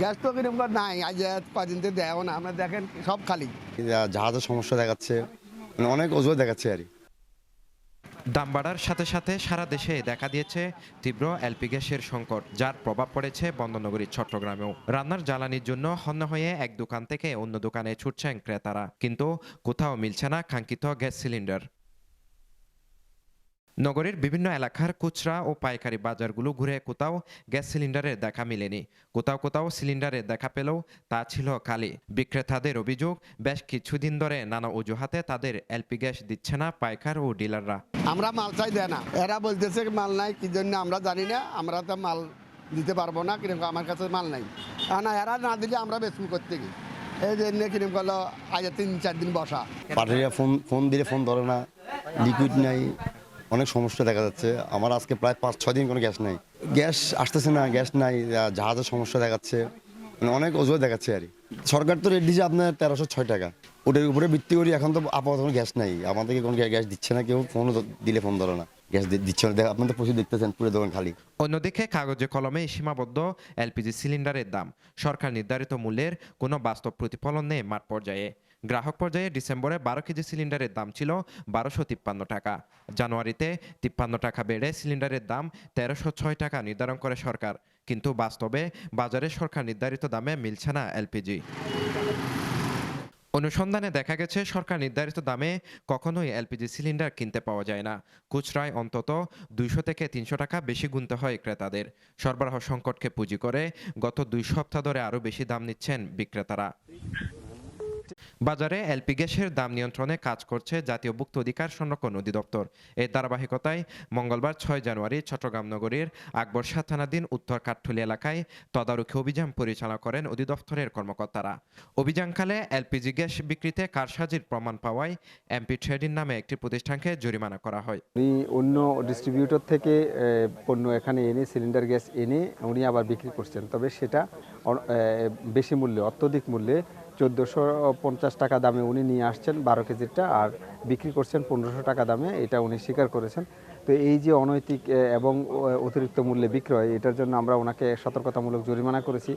Gas তো কিরকম নাই, আজ কদিন থেকে দেও না, আমরা দেখেন সব খালি। জাহাজের সমস্যা দেখাচ্ছে, মানে অনেক অজুহাত দেখাচ্ছে আর কি। দাম বাড়ার সাথে সাথে সারা দেশে দেখা দিয়েছে তীব্র এলপি গ্যাসের সংকট, যার প্রভাব পড়েছে বন্দরনগরী চট্টগ্রামেও। রান্নার জ্বালানির জন্য হন্য হয়ে এক দোকান থেকে অন্য দোকানে ছুটছেন ক্রেতারা, কিন্তু কোথাও মিলছে না কাঙ্ক্ষিত গ্যাস সিলিন্ডার। নগরীর বিভিন্ন এলাকার খুচরা ও পাইকারি বাজারগুলো ঘুরে কোথাও গ্যাস সিলিন্ডারের দেখা মেলেনি। কোথাও কোথাও সিলিন্ডারের দেখা পেলেও তা ছিল খালি। বিক্রেতাদের অভিযোগ, বেশ কিছুদিন ধরে নানা অজুহাতে তাদের এলপি গ্যাস দিচ্ছে না পাইকার ও ডিলাররা। আমরা মাল চাই দেয় না, এরা বলতেছে মাল নাই, কি জন্য আমরা জানি না, আমরা তো মাল দিতে পারবো না, কিরকম আমার কাছে মাল নাই। না, এরা না দিলে আমরা বেসবুক করতে গিয়ে এই জন্য কিরকম করলো আজ 3-4 দিন বসা। পার্টিরা ফোন দিলে ফোন ধরে না, লিকুইড নাই, অনেক সমস্যা দেখা যাচ্ছে। আমার আজকে প্রায় 5-6 দিন কোনো গ্যাস নাই, গ্যাস আসতেছে না, গ্যাস নাই, জাহাজের সমস্যা দেখাচ্ছে, মানে অনেক অজুহাত দেখাচ্ছে আর কি। সরকার তো রেট দিয়েছে আপনার 1306 টাকা, ওটার উপরে ভিত্তি করি এখন তো আপাতত কোনো গ্যাস নাই, আমাদেরকে কোনো গ্যাস দিচ্ছে না কেউ, ফোনও দিলে ফোন ধরে না, গ্যাস দিচ্ছে না। আপনার তো প্রচুর দেখতেছেন পুরো দোকান খালি। অন্যদিকে কাগজে কলমে সীমাবদ্ধ এলপিজি সিলিন্ডারের দাম, সরকার নির্ধারিত মূল্যের কোনো বাস্তব প্রতিফলন নেই মাঠ পর্যায়ে। গ্রাহক পর্যায়ে ডিসেম্বরে 12 কেজি সিলিন্ডারের দাম ছিল 1253 টাকা। জানুয়ারিতে 53 টাকা বেড়ে সিলিন্ডারের দাম 1306 টাকা নির্ধারণ করে সরকার, কিন্তু বাস্তবে বাজারে সরকার নির্ধারিত দামে মিলছে না এলপিজি। অনুসন্ধানে দেখা গেছে সরকার নির্ধারিত দামে কখনোই এলপিজি সিলিন্ডার কিনতে পাওয়া যায় না। খুচরায় অন্তত 200 থেকে 300 টাকা বেশি গুনতে হয় ক্রেতাদের। সরবরাহ সংকটকে পুঁজি করে গত 2 সপ্তাহ ধরে আরও বেশি দাম নিচ্ছেন বিক্রেতারা। বাজারে এলপি গ্যাসের দাম নিয়ন্ত্রণে কাজ করছে জাতীয় ভোক্তা অধিকার সংরক্ষণ অধিদপ্তর। এর ধারাবাহিকতায় মঙ্গলবার 6 জানুয়ারি চট্টগ্রাম নগরীর আকবর শাহ থানাধীন উত্তর কাঠঠুলি এলাকায় তদারকি অভিযান পরিচালনা করেন অধিদপ্তরের কর্মকর্তারা। অভিযানকালে এলপিজি গ্যাস বিক্রিতে কারসাজির প্রমাণ পাওয়ায় এমপি ট্রেডিং নামে একটি প্রতিষ্ঠানকে জরিমানা করা হয়। উনি অন্য ডিস্ট্রিবিউটর থেকে পণ্য এখানে এনে সিলিন্ডার গ্যাস এনে উনি আবার বিক্রি করছেন, তবে সেটা বেশি মূল্যে, অত্যধিক মূল্যে 1450 টাকা দামে উনি নিয়ে আসছেন 12 কেজিটা, আর বিক্রি করছেন 1500 টাকা দামে, এটা উনি স্বীকার করেছেন। তো এই যে অনৈতিক এবং অতিরিক্ত মূল্যে বিক্রয়, এটার জন্য আমরা ওনাকে সতর্কতামূলক জরিমানা করেছি।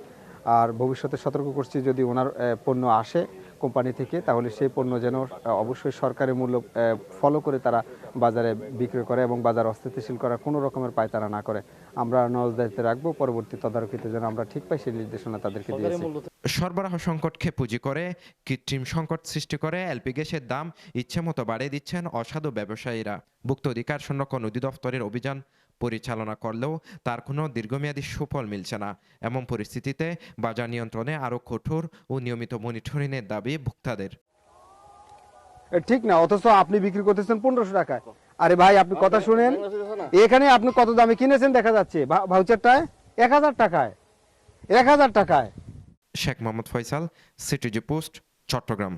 আর ভবিষ্যতে সতর্ক করছি, যদি ওনার পণ্য আসে কোম্পানি থেকে, তাহলে সেই পণ্য যেন অবশ্যই সরকারি মূল্য ফলো করে তারা বাজারে বিক্রি করে এবং বাজার অস্থিতিশীল করার কোনো রকমের পায়তারা না করে। আমরা নজরদারিতে রাখবো, পরবর্তী তদারকিতে যেন আমরা ঠিক পাই সেই নির্দেশনা তাদেরকে দিয়েছি। সরবরাহ সংকটকে পুঁজি করে কৃত্রিম সংকট সৃষ্টি করে এলপি গ্যাসের দাম ইচ্ছেমতো বাড়িয়ে দিচ্ছেন অসাধু ব্যবসায়ীরা। ভোক্তা অধিকার সংরক্ষণ অধিদপ্তরের অভিযান পরিচালনা করলেও তার কোনো দীর্ঘমেয়াদী সুফল মিলছে না। এমন পরিস্থিতিতে বাজার নিয়ন্ত্রণে আরও কঠোর ও নিয়মিত মনিটরিংয়ের দাবি ভোক্তাদের। ঠিক না, অথচ আপনি বিক্রি করতেছেন 1500 টাকায়। আরে ভাই, আপনি কথা শুনেন, এখানে আপনি কত দামে কিনেছেন দেখা যাচ্ছে ভাউচারটায় 1000 টাকায়, 1000 টাকায়। Sheikh Mohammad Faisal, CTG post, Chittagong.